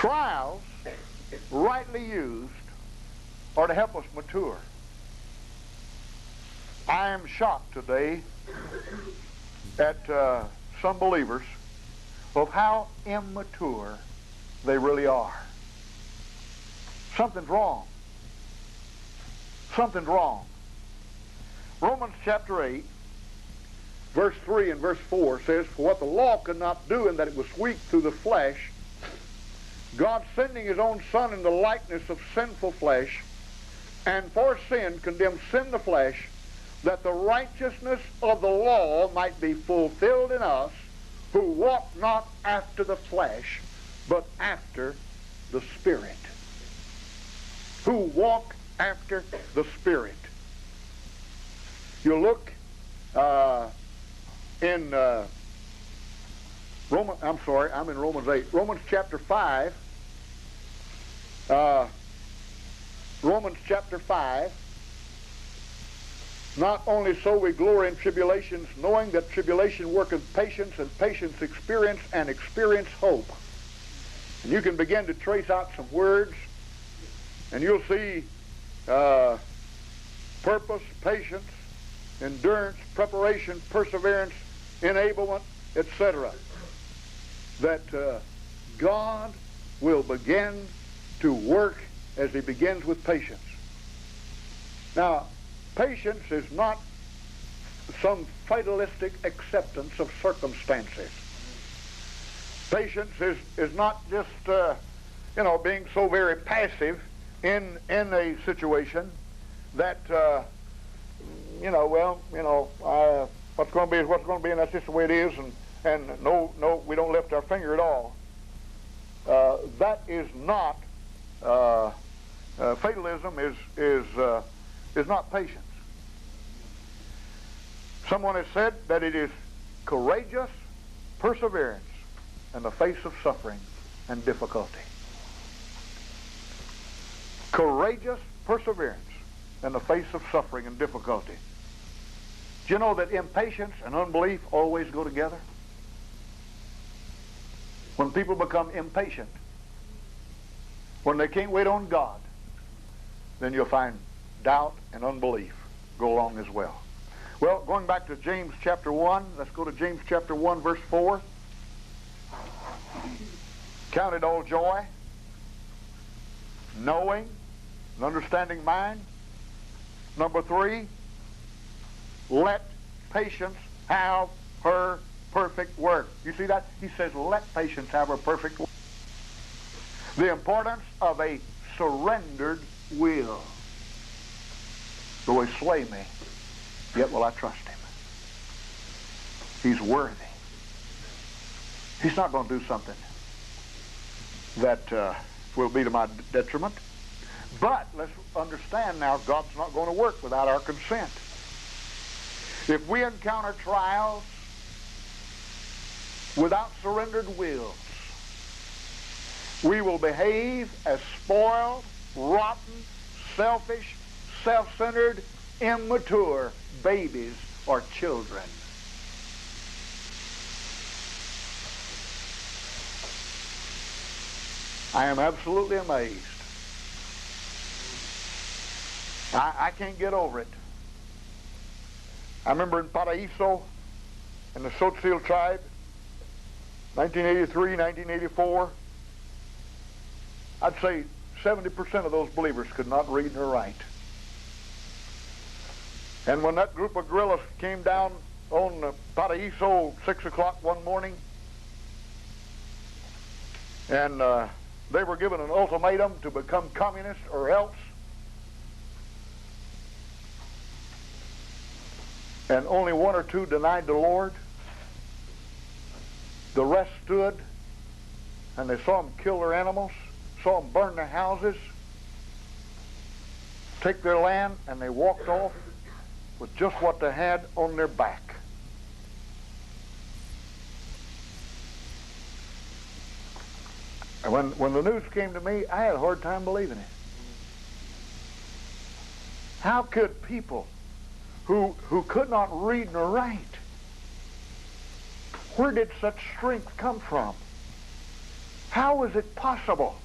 Trials, rightly used, are to help us mature. I am shocked today at some believers of how immature they really are. Something's wrong. Something's wrong. Romans chapter 8, verse 3 and verse 4 says, "For what the law could not do, in that it was weak through the flesh, God sending his own Son in the likeness of sinful flesh, and for sin condemned sin in the flesh, that the righteousness of the law might be fulfilled in us, who walk not after the flesh, but after the Spirit." Who walk after the Spirit. You look in Romans 8. Romans chapter 5. Romans chapter 5. "Not only so we glory in tribulations, knowing that tribulation worketh patience, and patience experience, and experience hope." And you can begin to trace out some words, and you'll see purpose, patience, endurance, preparation, perseverance, enablement, etc. That God will begin to work as he begins with patience. Now, patience is not some fatalistic acceptance of circumstances. Patience is not just being so very passive in a situation that what's going to be is what's going to be, and that's just the way it is, and no, we don't lift our finger at all. That is not fatalism. Is not patience. Someone has said that it is courageous perseverance in the face of suffering and difficulty. Courageous perseverance in the face of suffering and difficulty. Do you know that impatience and unbelief always go together? When people become impatient, when they can't wait on God, then you'll find doubt and unbelief go along as well. Well, going back to James chapter 1, let's go to James chapter 1, verse 4. "Count it all joy, knowing, an understanding mind." Number 3, "Let patience have her perfect work." You see that? He says, let patience have her perfect work. The importance of a surrendered will. "Though he slay me, yet will I trust him." He's worthy. He's not going to do something that will be to my detriment. But let's understand now, God's not going to work without our consent. If we encounter trials without surrendered wills, we will behave as spoiled, rotten, selfish, self-centered, immature babies or children. I am absolutely amazed. I can't get over it. I remember in Paraíso, in the Tzotzil tribe, 1983, 1984, I'd say 70% of those believers could not read nor write. And when that group of guerrillas came down on Paraíso 6 o'clock one morning, and they were given an ultimatum to become communists or else, and only 1 or 2 denied the Lord, the rest stood, and they saw them kill their animals, saw them burn their houses, take their land, and they walked off with just what they had on their back. And when the news came to me, I had a hard time believing it. How could people who could not read nor write, where did such strength come from? How is it possible?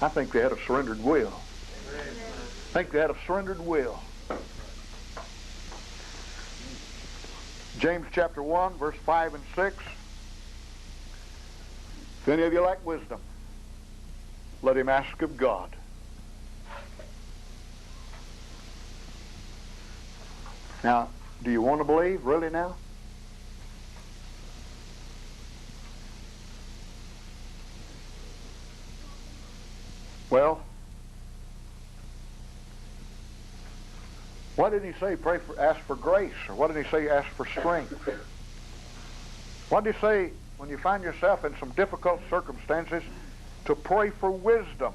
I think they had a surrendered will. I think they had a surrendered will. James chapter 1, verse 5 and 6. If any of you lack wisdom, let him ask of God. Now, do you want to believe, really now? Well, why didn't he say ask for grace? Or why didn't he say ask for strength? Why did he say when you find yourself in some difficult circumstances to pray for wisdom?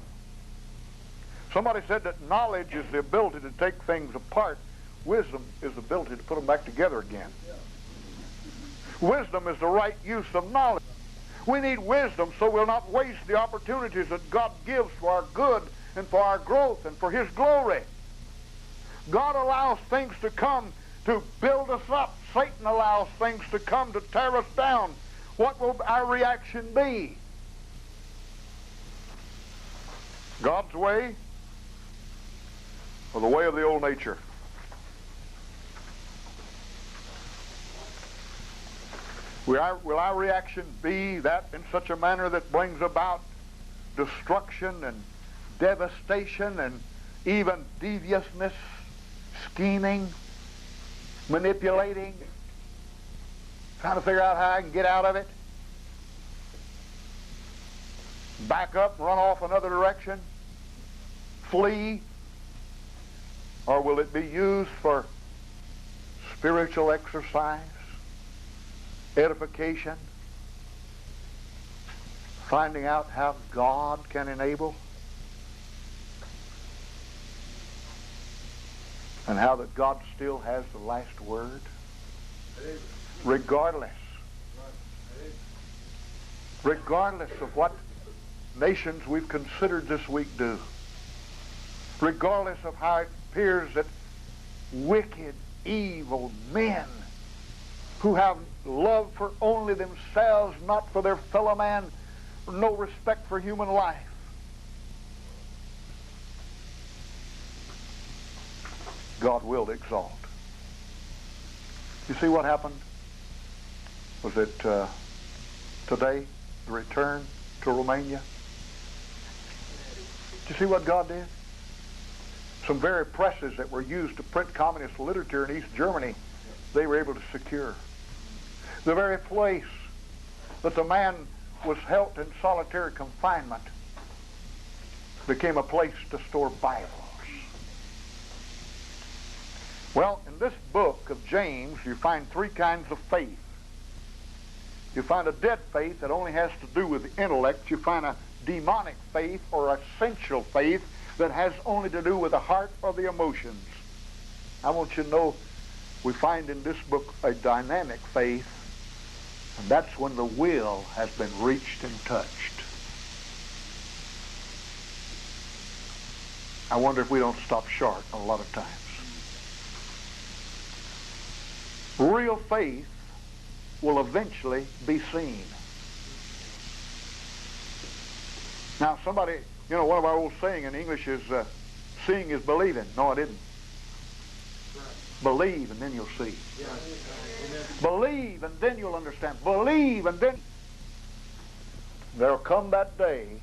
Somebody said that knowledge is the ability to take things apart. Wisdom is the ability to put them back together again. Wisdom is the right use of knowledge. We need wisdom so we'll not waste the opportunities that God gives for our good and for our growth and for His glory. God allows things to come to build us up. Satan allows things to come to tear us down. What will our reaction be? God's way or the way of the old nature? Will our reaction be that in such a manner that brings about destruction and devastation and even deviousness, scheming, manipulating, trying to figure out how I can get out of it, back up and run off another direction, flee? Or will it be used for spiritual exercise, edification, finding out how God can enable, and how that God still has the last word, regardless of what nations we've considered this week do, regardless of how it appears that wicked, evil men who have love for only themselves, not for their fellow man, no respect for human life, God will exalt. You see what happened? Was it today, the return to Romania? Did you see what God did? Some very presses that were used to print communist literature in East Germany, they were able to secure. The very place that the man was held in solitary confinement became a place to store Bibles. Well, in this book of James, you find three kinds of faith. You find a dead faith that only has to do with the intellect. You find a demonic faith or essential faith that has only to do with the heart or the emotions. I want you to know we find in this book a dynamic faith, and that's when the will has been reached and touched. I wonder if we don't stop short a lot of times. Real faith will eventually be seen. Now somebody, one of our old saying in English is, seeing is believing. No, I didn't. Believe and then you'll see. Believe and then you'll understand. Believe and then there'll come that day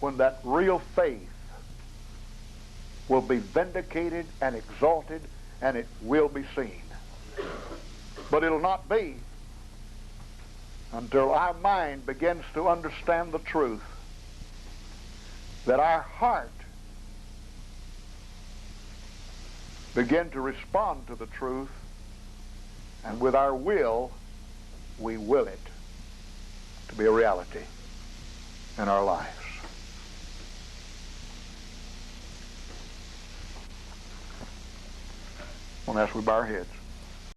when that real faith will be vindicated and exalted, and it will be seen. But it'll not be until our mind begins to understand the truth, that our heart begin to respond to the truth, and with our will, we will it to be a reality in our lives. I want to ask we bow our heads.